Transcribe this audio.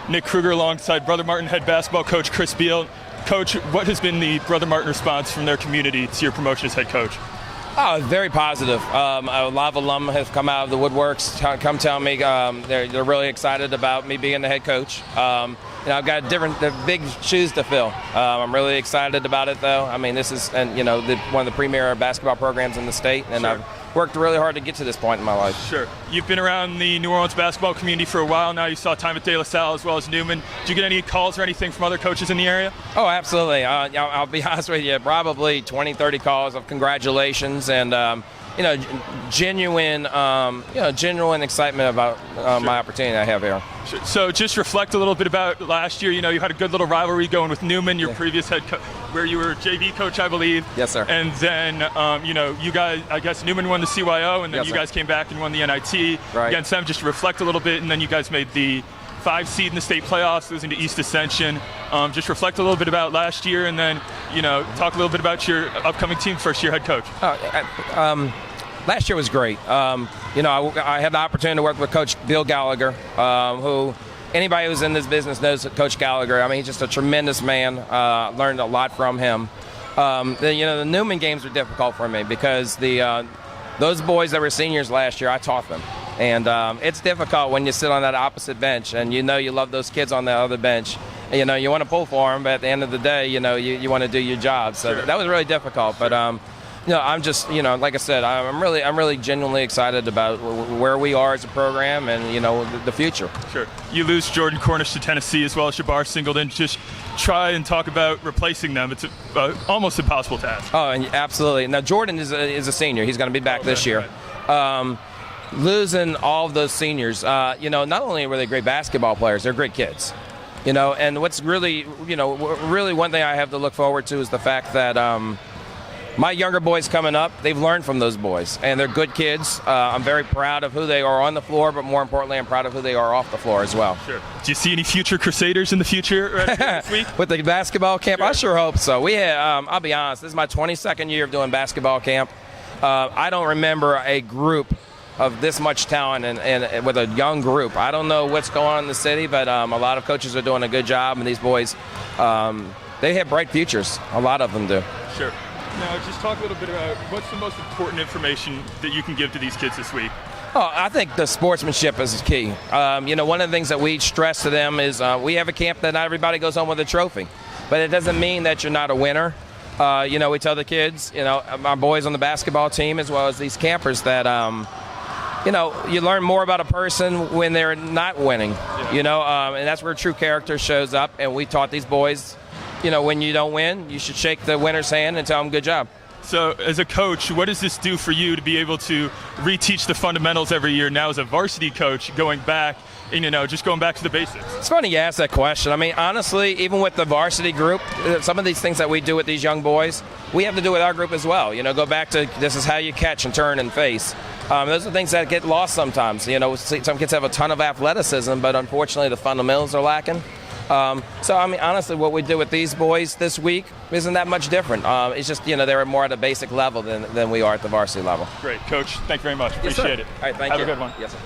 Nick Kruger alongside Brother Martin head basketball coach Chris Biehl. Coach, what has been the Brother Martin response from their community to your promotion as head coach? Oh, very positive. A lot of alum have come out of the woodworks, come tell me they're really excited about me being the head coach. I've got big shoes to fill. I'm really excited about it, though. I mean, this is one of the premier basketball programs in the state, and sure. I've worked really hard to get to this point in my life. Sure. You've been around the New Orleans basketball community for a while now. You saw time at De La Salle as well as Newman. Did you get any calls or anything from other coaches in the area? Oh, absolutely. I'll be honest with you, probably 20, 30 calls of congratulations and genuine excitement about sure. my opportunity I have here. Sure. So just reflect a little bit about last year. You had a good little rivalry going with Newman, your previous head coach, where you were JV coach, I believe. Yes, sir. And then, you guys, I guess Newman won the CYO, and then yes, you sir. guys came back and won the NIT right. against them. Just reflect a little bit, and then you guys made the 5 seed in the state playoffs, losing to East Ascension. Just reflect a little bit about last year, and then, talk a little bit about your upcoming team, first-year head coach. Last year was great. I had the opportunity to work with Coach Biehl Gallagher, who anybody who's in this business knows Coach Gallagher. I mean, he's just a tremendous man. Learned a lot from him. The Newman games were difficult for me because those boys that were seniors last year, I taught them. And it's difficult when you sit on that opposite bench and you love those kids on the other bench. You want to pull for them, but at the end of the day, you want to do your job. So sure. that was really difficult. Sure. But I'm just, like I said, I'm really genuinely excited about where we are as a program and, the future. Sure. You lose Jordan Cornish to Tennessee as well as Jabbar Singleton. Just try and talk about replacing them. It's almost impossible task. Oh, and absolutely. Now, Jordan is a senior. He's going to be back this year. Right. Losing all of those seniors, not only were they great basketball players, they're great kids. And what's really one thing I have to look forward to is the fact that my younger boys coming up, they've learned from those boys, and they're good kids. I'm very proud of who they are on the floor, but more importantly, I'm proud of who they are off the floor as well. Sure. Do you see any future Crusaders in the future this week? With the basketball camp? Sure. I sure hope so. We had, I'll be honest, this is my 22nd year of doing basketball camp. I don't remember a group of this much talent and with a young group. I don't know what's going on in the city, but a lot of coaches are doing a good job, and these boys, they have bright futures. A lot of them do. Sure. Now, just talk a little bit about what's the most important information that you can give to these kids this week? Oh, I think the sportsmanship is key. One of the things that we stress to them is we have a camp that not everybody goes home with a trophy, but it doesn't mean that you're not a winner. We tell the kids, my boys on the basketball team as well as these campers that, you learn more about a person when they're not winning, yeah. And that's where true character shows up. And we taught these boys, when you don't win, you should shake the winner's hand and tell them good job. So as a coach, what does this do for you to be able to reteach the fundamentals every year now as a varsity coach, going back and, just going back to the basics? It's funny you ask that question. I mean, honestly, even with the varsity group, some of these things that we do with these young boys, we have to do with our group as well. Go back to this is how you catch and turn and face. Those are things that get lost sometimes. Some kids have a ton of athleticism, but unfortunately the fundamentals are lacking. Honestly, what we do with these boys this week isn't that much different. It's just, they're more at a basic level than we are at the varsity level. Great. Coach, thank you very much. Yes, Appreciate it. All right, thank you. Have a good one. Yes, sir.